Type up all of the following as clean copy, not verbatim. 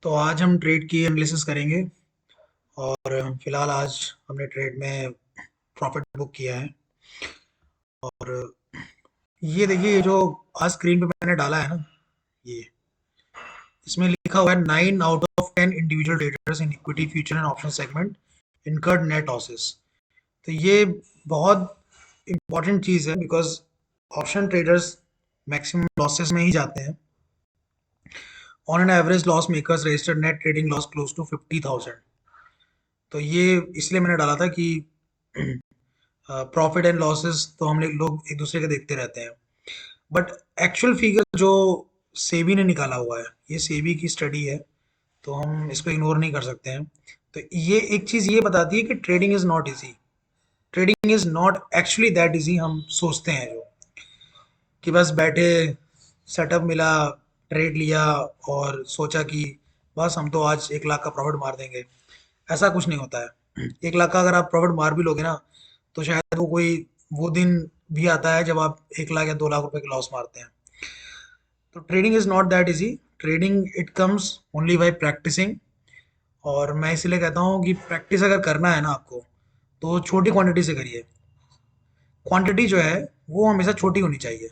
तो आज हम ट्रेड की एनालिसिस करेंगे और फिलहाल आज हमने ट्रेड में प्रॉफिट बुक किया है। और ये देखिए, ये जो आज स्क्रीन पे मैंने डाला है ना, ये इसमें लिखा हुआ है 9 out of 10 individual traders in equity future and option segment incurred net losses. तो ये बहुत इंपॉर्टेंट चीज़ है because option traders maximum losses में ही जाते हैं। On an average loss makers registered net trading loss close to 50,000। तो ये इसलिए मैंने डाला था कि प्रॉफिट एंड लॉसेस तो हम लोग एक दूसरे के देखते रहते हैं, बट एक्चुअल फिगर जो सेबी ने निकाला हुआ है, ये सेबी की स्टडी है, तो हम इसको इग्नोर नहीं कर सकते हैं। तो ये एक चीज़ ये बताती है कि trading is not easy. Trading is not actually that easy हम सोचते हैं, जो कि बस बैठे, सेटअप मिला, ट्रेड लिया और सोचा कि बस हम तो आज 1 लाख का प्रॉफिट मार देंगे। ऐसा कुछ नहीं होता है। 1 लाख का अगर आप प्रॉफिट मार भी लोगे ना, तो शायद वो दिन भी आता है जब आप 1 लाख या 2 लाख रुपए के लॉस मारते हैं। तो trading is not that easy. Trading it comes only by practising. और मैं इसीलिए कहता हूँ कि प्रैक्टिस अगर करना है ना आपको, तो छोटी क्वांटिटी से करिए। क्वांटिटी जो है वो हमेशा छोटी होनी चाहिए,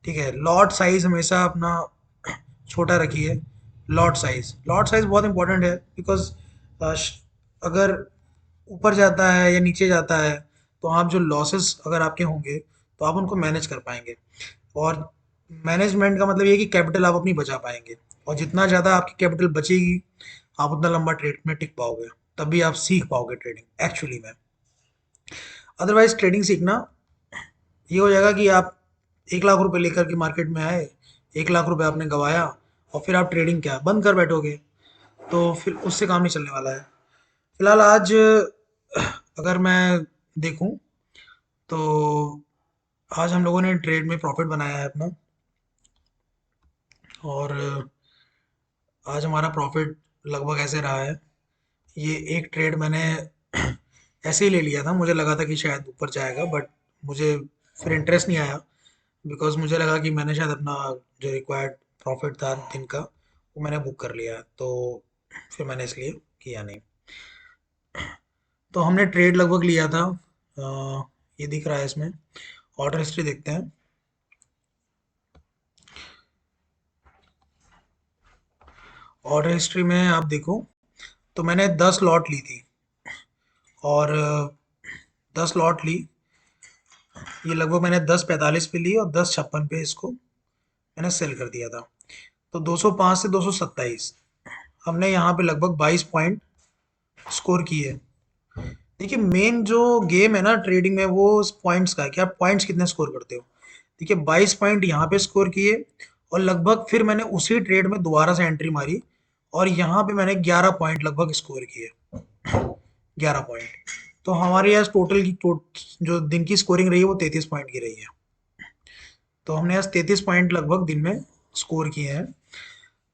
ठीक है। लॉट साइज हमेशा अपना छोटा रखिए। लॉट साइज बहुत इंपॉर्टेंट है बिकॉज अगर ऊपर जाता है या नीचे जाता है, तो आप जो लॉसेस अगर आपके होंगे, तो आप उनको मैनेज कर पाएंगे। और मैनेजमेंट का मतलब ये है कि कैपिटल आप अपनी बचा पाएंगे। और जितना ज़्यादा आपकी कैपिटल बचेगी, आप उतना लंबा ट्रेड में टिक पाओगे, तभी आप सीख पाओगे ट्रेडिंग एक्चुअली में। अदरवाइज ट्रेडिंग सीखना ये हो जाएगा कि आप 1 लाख रुपए लेकर के मार्केट में आए, 1 लाख रुपए आपने गवाया, और फिर आप ट्रेडिंग क्या बंद कर बैठोगे, तो फिर उससे काम नहीं चलने वाला है। फिलहाल आज अगर मैं देखूं, तो आज हम लोगों ने ट्रेड में प्रॉफिट बनाया है अपना। और आज हमारा प्रॉफिट लगभग ऐसे रहा है। ये एक ट्रेड मैंने ऐसे ही ले लिया था, मुझे लगा था कि शायद ऊपर जाएगा, बट मुझे फिर इंटरेस्ट नहीं आया बिकॉज मुझे लगा कि मैंने शायद अपना जो रिक्वायर्ड प्रॉफिट था दिन का, वो मैंने बुक कर लिया, तो फिर मैंने इसलिए किया नहीं। तो हमने ट्रेड लगभग लिया था, ये दिख रहा है इसमें। ऑर्डर हिस्ट्री देखते हैं। ऑर्डर हिस्ट्री में आप देखो, तो मैंने 10 लॉट ली थी। और 10 लॉट ली, ये लगभग मैंने 10:45 पे ली और 10:56 पे इसको मैंने सेल कर दिया था। तो 205 से 227 हमने यहाँ पे लगभग 22 पॉइंट स्कोर किए। देखिए, मेन जो गेम है ना ट्रेडिंग में, वो पॉइंट्स का है कि आप पॉइंट्स कितने स्कोर करते हो। देखिए, 22 पॉइंट यहाँ पे स्कोर किए, और लगभग फिर मैंने उसी ट्रेड में दोबारा से एंट्री मारी, और यहाँ पे मैंने 11 पॉइंट लगभग स्कोर किए। 11 पॉइंट। तो हमारे यहाँ टोटल की जो दिन की स्कोरिंग रही है वो 33 पॉइंट की रही है। तो हमने आज 33 पॉइंट लगभग दिन में स्कोर किए हैं।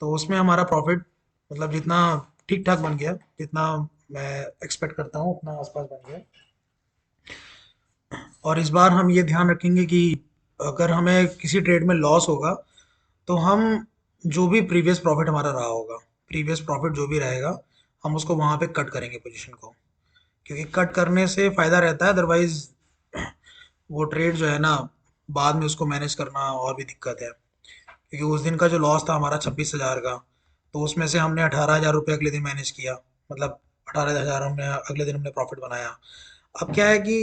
तो उसमें हमारा प्रॉफिट मतलब जितना ठीक ठाक बन गया, जितना मैं एक्सपेक्ट करता हूँ उतना आसपास बन गया। और इस बार हम ये ध्यान रखेंगे कि अगर हमें किसी ट्रेड में लॉस होगा, तो हम जो भी प्रीवियस प्रॉफिट हमारा रहा होगा, प्रीवियस प्रॉफिट जो भी रहेगा, हम उसको वहाँ पे कट करेंगे पोजीशन को। क्योंकि कट करने से फ़ायदा रहता है, अदरवाइज वो ट्रेड जो है ना, बाद में उसको मैनेज करना और भी दिक्कत है। क्योंकि उस दिन का जो लॉस था हमारा 26,000 का, तो उसमें से हमने 18,000 रुपये अगले दिन मैनेज किया। मतलब 18,000 हमने अगले दिन हमने प्रॉफिट बनाया। अब क्या है कि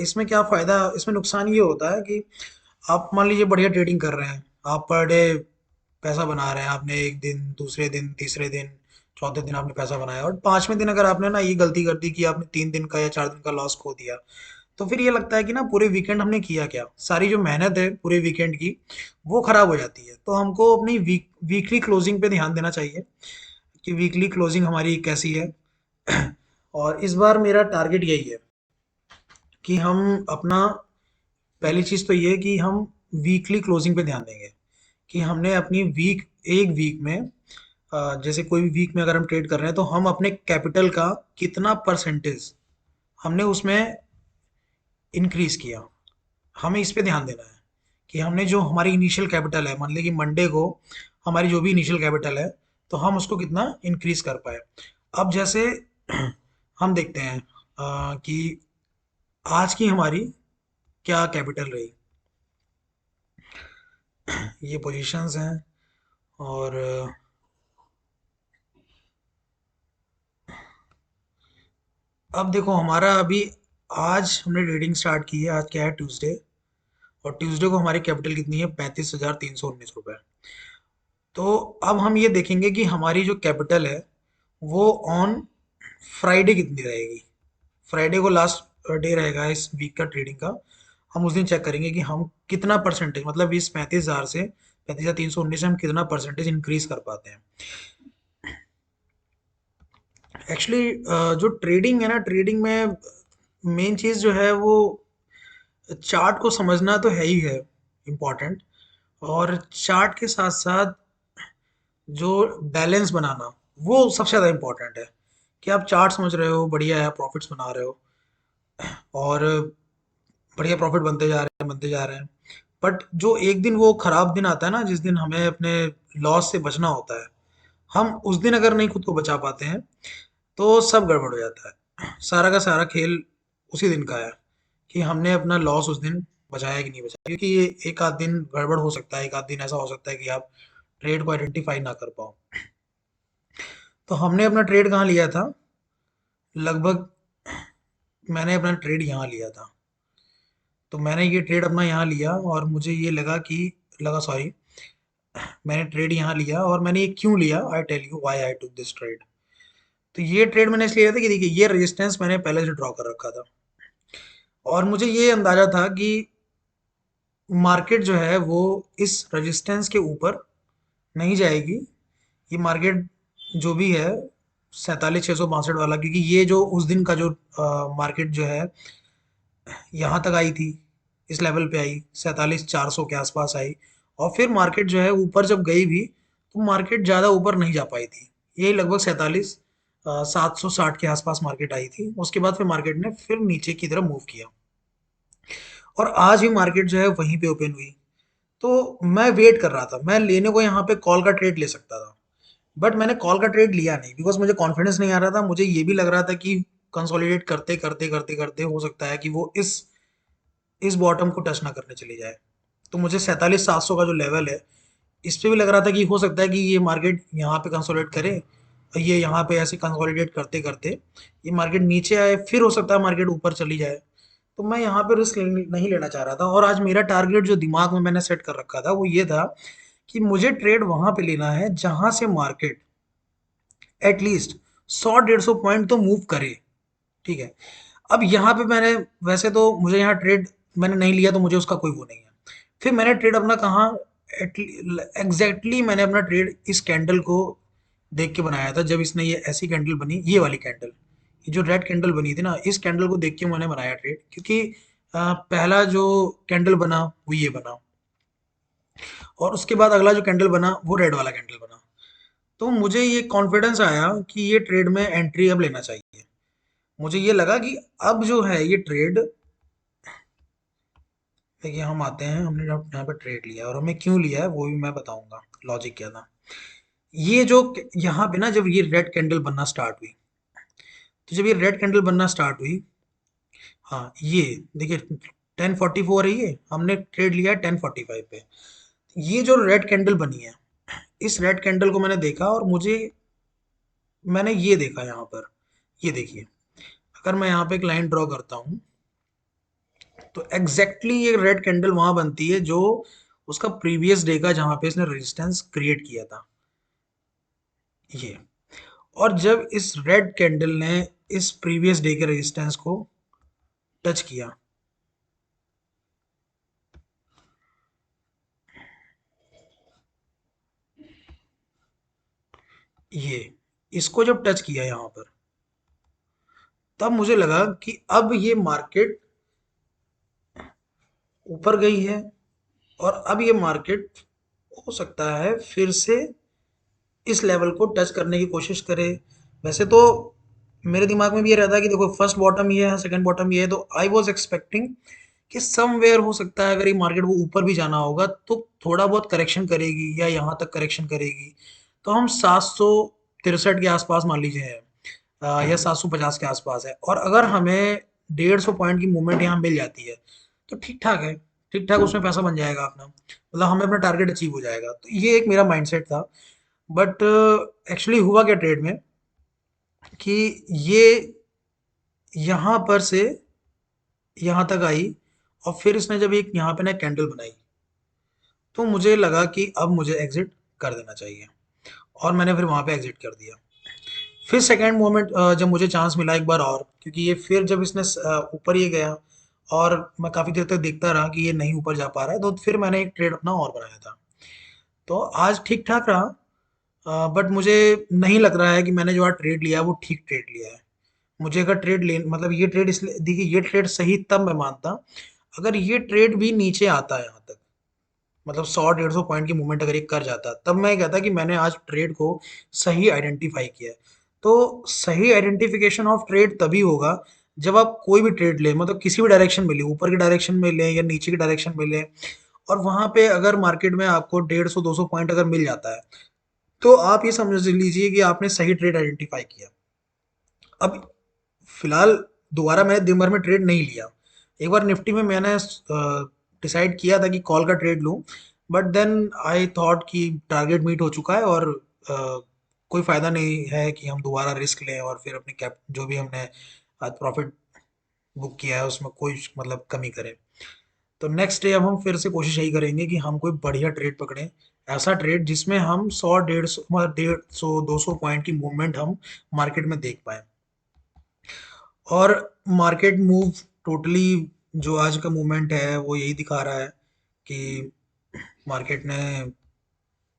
इसमें क्या फ़ायदा, इसमें नुकसान ये होता है कि आप मान लीजिए बढ़िया ट्रेडिंग कर रहे हैं, आप पर डे पैसा बना रहे हैं, आपने एक दिन, दूसरे दिन, तीसरे दिन, चौथे दिन आपने पैसा बनाया, और पांचवें दिन अगर आपने ना ये गलती कर दी कि आपने 3 दिन का या 4 दिन का लॉस खो दिया, तो फिर ये लगता है कि ना पूरे वीकेंड हमने किया क्या, सारी जो मेहनत है पूरे वीकेंड की वो खराब हो जाती है। तो हमको अपनी वीकली क्लोजिंग पे ध्यान देना चाहिए कि वीकली क्लोजिंग हमारी कैसी है। और इस बार मेरा टारगेट यही है कि हम अपना, पहली चीज़ तो ये कि हम वीकली क्लोजिंग पे ध्यान देंगे कि हमने अपनी एक वीक में, जैसे कोई भी वीक में अगर हम ट्रेड कर रहे हैं, तो हम अपने कैपिटल का कितना परसेंटेज हमने उसमें इंक्रीज किया, हमें इस पे ध्यान देना है। कि हमने जो हमारी इनिशियल कैपिटल है, मान लीजिए कि मंडे को हमारी जो भी इनिशियल कैपिटल है, तो हम उसको कितना इंक्रीज कर पाए। अब जैसे हम देखते हैं कि आज की हमारी क्या कैपिटल रही, ये पोजीशंस हैं। और अब देखो हमारा अभी, आज हमने ट्रेडिंग स्टार्ट की है, आज क्या है, ट्यूसडे। और ट्यूसडे को हमारी कैपिटल कितनी है, 35,319 रुपये। तो अब हम ये देखेंगे कि हमारी जो कैपिटल है वो ऑन फ्राइडे कितनी रहेगी। फ्राइडे को लास्ट डे रहेगा इस वीक का ट्रेडिंग का। हम उस दिन चेक करेंगे कि हम कितना परसेंटेज, मतलब इस 35,000 से 35,319 से हम कितना परसेंटेज इंक्रीज कर पाते हैं। एक्चुअली जो ट्रेडिंग है ना, ट्रेडिंग में मेन चीज़ जो है वो चार्ट को समझना तो है ही है इम्पॉर्टेंट। और चार्ट के साथ साथ जो बैलेंस बनाना, वो सबसे ज़्यादा इम्पोर्टेंट है। कि आप चार्ट समझ रहे हो, बढ़िया है, प्रॉफिट्स बना रहे हो, और बढ़िया प्रॉफिट बनते जा रहे हैं। बट जो एक दिन वो खराब दिन आता है ना, जिस दिन हमें अपने लॉस से बचना होता है, हम उस दिन अगर नहीं खुद को बचा पाते हैं तो सब गड़बड़ हो जाता है। सारा का सारा खेल उसी दिन का है कि हमने अपना लॉस उस दिन बचाया कि नहीं बचाया। क्योंकि ये एक आध दिन गड़बड़ हो सकता है, एक आध दिन ऐसा हो सकता है कि आप ट्रेड को आइडेंटिफाई ना कर पाओ। तो हमने अपना ट्रेड कहाँ लिया था, लगभग मैंने अपना ट्रेड यहाँ लिया था। तो मैंने ये ट्रेड अपना यहाँ लिया और मुझे ये लगा सॉरी, मैंने ट्रेड यहाँ लिया और मैंने ये क्यों लिया, I tell you why I took this trade. तो ये ट्रेड मैंने इसलिए लिया था कि देखिए ये रेजिस्टेंस मैंने पहले से ड्रॉ कर रखा था, और मुझे ये अंदाजा था कि मार्केट जो है वो इस रेजिस्टेंस के ऊपर नहीं जाएगी। ये मार्केट जो भी है 47,662 वाला, क्योंकि ये जो उस दिन का जो मार्केट जो है यहाँ तक आई थी, इस लेवल पे आई, 47,400 के आसपास आई। और फिर मार्केट जो है ऊपर जब गई भी, तो मार्केट ज़्यादा ऊपर नहीं जा पाई थी। यही लगभग 47,760 के आसपास मार्केट आई थी। उसके बाद फिर मार्केट ने फिर नीचे की तरफ मूव किया, और आज भी मार्केट जो है वहीं पे ओपन हुई। तो मैं वेट कर रहा था, मैं लेने को यहाँ पे कॉल का ट्रेड ले सकता था, बट मैंने कॉल का ट्रेड लिया नहीं, बिकॉज मुझे कॉन्फिडेंस नहीं आ रहा था। मुझे ये भी लग रहा था कि कंसोलिडेट करते करते करते करते हो सकता है कि वो इस बॉटम को टच ना करने चली जाए। तो मुझे 47,700 का जो लेवल है, इस पे भी लग रहा था कि हो सकता है कि ये मार्केट यहाँ पे कंसोलिडेट करे, और ये यहाँ पे ऐसे कंसोलिडेट करते करते ये मार्केट नीचे आए, फिर हो सकता है मार्केट ऊपर चली जाए। तो मैं यहाँ पे रिस्क नहीं लेना चाह रहा था। और आज मेरा टारगेट जो दिमाग में मैंने सेट कर रखा था वो ये था कि मुझे ट्रेड वहां पे लेना है जहां से मार्केट एटलीस्ट 100-150 पॉइंट तो मूव करे। ठीक है। अब यहाँ पे मैंने, वैसे तो मुझे यहाँ ट्रेड मैंने नहीं लिया तो मुझे उसका कोई वो नहीं है। फिर मैंने ट्रेड अपना कहाँ, एग्जैक्टली मैंने अपना ट्रेड इस कैंडल को देख के बनाया था। जब इसने ये ऐसी कैंडल बनी, ये वाली कैंडल, ये जो रेड कैंडल बनी थी ना, इस कैंडल को देख के मैंने बनाया ट्रेड। क्योंकि पहला जो कैंडल बना वो ये बना, और उसके बाद अगला जो कैंडल बना वो रेड वाला कैंडल बना। तो मुझे ये कॉन्फिडेंस आया कि ये ट्रेड में एंट्री अब लेना चाहिए। मुझे ये लगा कि अब जो है ये ट्रेड, देखिए हम आते हैं, हमने जब यहाँ पे ट्रेड लिया और हमें क्यों लिया है वो भी मैं बताऊंगा, लॉजिक क्या था। ये जो यहाँ पे ना, जब ये रेड कैंडल बनना स्टार्ट हुई, तो जब ये रेड कैंडल बनना स्टार्ट हुई, हाँ ये देखिए 1044 है, ये हमने ट्रेड लिया है 1045 पे। ये जो रेड कैंडल बनी है, इस रेड कैंडल को मैंने देखा और मैंने ये देखा यहाँ पर, ये देखिए, अगर मैं यहाँ पे एक लाइन ड्रॉ करता हूँ, तो एग्जैक्टली ये रेड कैंडल वहां बनती है जो उसका प्रीवियस डे का, जहां पे इसने रेजिस्टेंस क्रिएट किया था, ये। और जब इस रेड कैंडल ने इस प्रीवियस डे के रेजिस्टेंस को टच किया, ये इसको जब टच किया यहाँ पर, तब मुझे लगा कि अब ये मार्केट ऊपर गई है, और अब ये मार्केट हो सकता है फिर से इस लेवल को टच करने की कोशिश करे। वैसे तो मेरे दिमाग में भी ये रहता है कि देखो फर्स्ट बॉटम ये है, सेकंड बॉटम ये है, तो आई वाज एक्सपेक्टिंग कि समवेयर हो सकता है, अगर ये मार्केट वो ऊपर भी जाना होगा तो थोड़ा बहुत करेक्शन करेगी या यहाँ तक करेक्शन करेगी। तो हम 763 के आसपास मान लीजिए है, या 750 के आसपास है, और अगर हमें 150 पॉइंट की मूवमेंट यहाँ मिल जाती है तो ठीक ठाक है, ठीक ठाक उसमें पैसा बन जाएगा अपना, मतलब हमें अपना टारगेट अचीव हो जाएगा। तो ये एक मेरा माइंडसेट था। बट एक्चुअली हुआ क्या ट्रेड में कि ये यहाँ पर से यहाँ तक आई, और फिर इसने जब एक यहाँ पे ना कैंडल बनाई, तो मुझे लगा कि अब मुझे एग्जिट कर देना चाहिए, और मैंने फिर वहाँ पे एग्जिट कर दिया। फिर सेकंड मोमेंट जब मुझे चांस मिला एक बार और, क्योंकि ये फिर जब इसने ऊपर ये गया और मैं काफ़ी देर तक देखता रहा कि ये नहीं ऊपर जा पा रहा है, तो फिर मैंने एक ट्रेड अपना और बनाया था। तो आज ठीक ठाक रहा, बट मुझे नहीं लग रहा है कि मैंने जो आज ट्रेड लिया है वो ठीक ट्रेड लिया है। मुझे अगर ट्रेड ले मतलब ये ट्रेड इसलिए देखिए, ये ट्रेड सही तब मैं मानता अगर ये ट्रेड भी नीचे आता है यहाँ तक, मतलब 100-150 पॉइंट की मूवमेंट अगर ये कर जाता, तब मैं कहता कि मैंने आज ट्रेड को सही आइडेंटिफाई किया है। तो सही आइडेंटिफिकेशन ऑफ ट्रेड तभी होगा जब आप कोई भी ट्रेड लें, मतलब किसी भी डायरेक्शन में लें, ऊपर की डायरेक्शन में लें या नीचे की डायरेक्शन में लें, और वहां पे अगर मार्केट में आपको 150-200 पॉइंट अगर मिल जाता है, तो आप ये समझ लीजिए कि आपने सही ट्रेड आइडेंटिफाई किया। अब फिलहाल दोबारा मैंने दिन भर में ट्रेड नहीं लिया। एक बार निफ्टी में मैंने डिसाइड किया था कि कॉल का ट्रेड लूं, बट देन आई थॉट कि टारगेट मीट हो चुका है, और कोई फ़ायदा नहीं है कि हम दोबारा रिस्क लें और फिर अपनी कैप जो भी हमने आज प्रॉफिट बुक किया है उसमें कोई मतलब कमी करें। तो नेक्स्ट डे अब हम फिर से कोशिश यही करेंगे कि हम कोई बढ़िया ट्रेड पकड़ें, ऐसा ट्रेड जिसमें हम 100-150 मतलब 150-200 पॉइंट की मूवमेंट हम मार्केट में देख पाएँ। और मार्केट मूव टोटली जो आज का मूवमेंट है वो यही दिखा रहा है कि मार्केट ने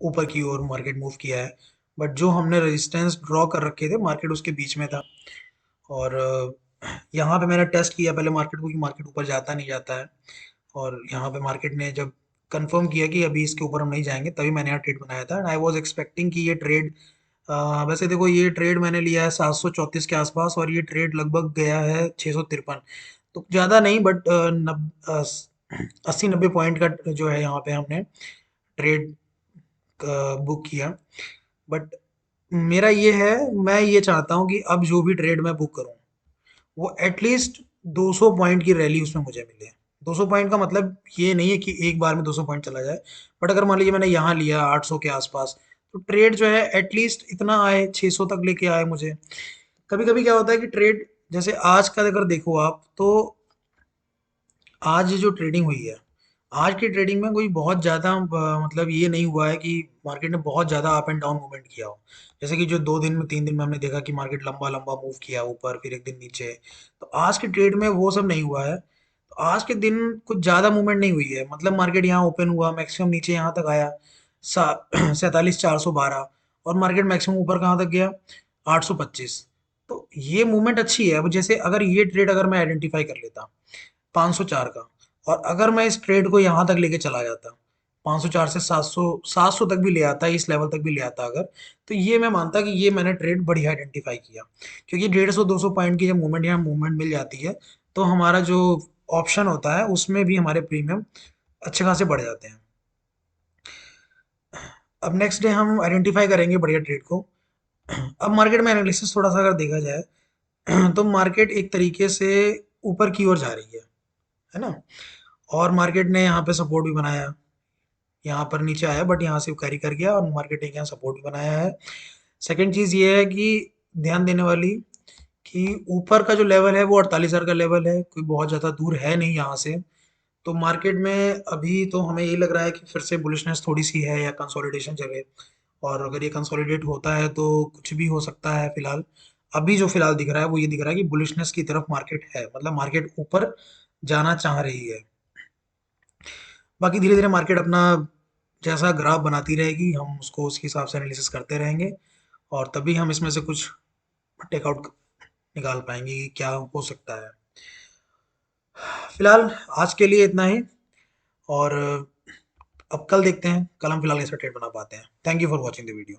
ऊपर की ओर मार्केट मूव किया है, बट जो हमने रेजिस्टेंस ड्रॉ कर रखे थे मार्केट उसके बीच में था। और यहाँ पे मैंने टेस्ट किया पहले मार्केट को कि मार्केट ऊपर जाता नहीं जाता है, और यहाँ पे मार्केट ने जब कंफर्म किया कि अभी इसके ऊपर हम नहीं जाएंगे, तभी मैंने यहाँ ट्रेड बनाया था। एंड आई वाज एक्सपेक्टिंग कि ये ट्रेड, वैसे देखो ये ट्रेड मैंने लिया है 734 के आसपास, और ये ट्रेड लगभग गया है 653, तो ज़्यादा नहीं, बट 80-90 पॉइंट का जो है यहाँ पे हमने ट्रेड बुक किया। बट मेरा ये है, मैं ये चाहता हूँ कि अब जो भी ट्रेड मैं बुक करूँ वो एटलीस्ट 200 पॉइंट की रैली उसमें मुझे मिले। 200 पॉइंट का मतलब ये नहीं है कि एक बार में 200 पॉइंट चला जाए, बट अगर मान लीजिए मैंने यहाँ लिया 800 के आसपास, तो ट्रेड जो है एटलीस्ट इतना आए, 600 तक लेके आए मुझे। कभी कभी क्या होता है कि ट्रेड जैसे आज का अगर देखो आप, तो आज जो ट्रेडिंग हुई है, आज की ट्रेडिंग में कोई बहुत ज़्यादा मतलब ये नहीं हुआ है कि मार्केट ने बहुत ज़्यादा अप एंड डाउन मूवमेंट किया हो। जैसे कि जो 2 दिन में 3 दिन में हमने देखा कि मार्केट लंबा लंबा मूव किया ऊपर फिर एक दिन नीचे, तो आज की ट्रेड में वो सब नहीं हुआ है। तो आज के दिन कुछ ज़्यादा मूवमेंट नहीं हुई है, मतलब मार्केट यहाँ ओपन हुआ, मैक्सिमम नीचे यहाँ तक आया 47,412, और मार्केट मैक्सिमम ऊपर कहाँ तक गया, 825। तो ये मूवमेंट अच्छी है। अब जैसे अगर ये ट्रेड अगर मैं आइडेंटिफाई कर लेता 504 का, और अगर मैं इस ट्रेड को यहाँ तक लेके चला जाता 504 से 700 तक भी ले आता, इस लेवल तक भी ले आता अगर, तो ये मैं मानता कि ये मैंने ट्रेड बढ़िया आइडेंटिफाई किया। क्योंकि 150-200 पॉइंट की जब मूवमेंट यहाँ मूवमेंट मिल जाती है, तो हमारा जो ऑप्शन होता है उसमें भी हमारे प्रीमियम अच्छे खासे बढ़ जाते हैं। अब नेक्स्ट डे हम आइडेंटिफाई करेंगे बढ़िया ट्रेड को। अब मार्केट में एनालिसिस थोड़ा सा अगर देखा जाए तो मार्केट एक तरीके से ऊपर की ओर जा रही है ना, और मार्केट ने यहाँ पे सपोर्ट भी बनाया, यहाँ पर नीचे आया बट यहाँ से कैरी कर गया, और मार्केट ने यहाँ सपोर्ट भी बनाया है। सेकंड चीज़ ये है कि ध्यान देने वाली कि ऊपर का जो लेवल है वो 48,000 का लेवल है, कोई बहुत ज़्यादा दूर है नहीं यहाँ से। तो मार्केट में अभी तो हमें यही लग रहा है कि फिर से बुलिशनेस थोड़ी सी है या कंसोलिडेशन चले, और अगर ये कंसोलिडेट होता है तो कुछ भी हो सकता है। फिलहाल अभी जो फिलहाल दिख रहा है वो ये दिख रहा है कि बुलिशनेस की तरफ मार्केट है, मतलब मार्केट ऊपर जाना चाह रही है। बाकी धीरे धीरे मार्केट अपना जैसा ग्राफ बनाती रहेगी, हम उसको उसके हिसाब से एनालिसिस करते रहेंगे, और तभी हम इसमें से कुछ टेकआउट निकाल पाएंगे कि क्या हो सकता है। फिलहाल आज के लिए इतना ही, और अब कल देखते हैं, कल हम फिलहाल कैसे ट्रेड बना पाते हैं। Thank you for watching the video.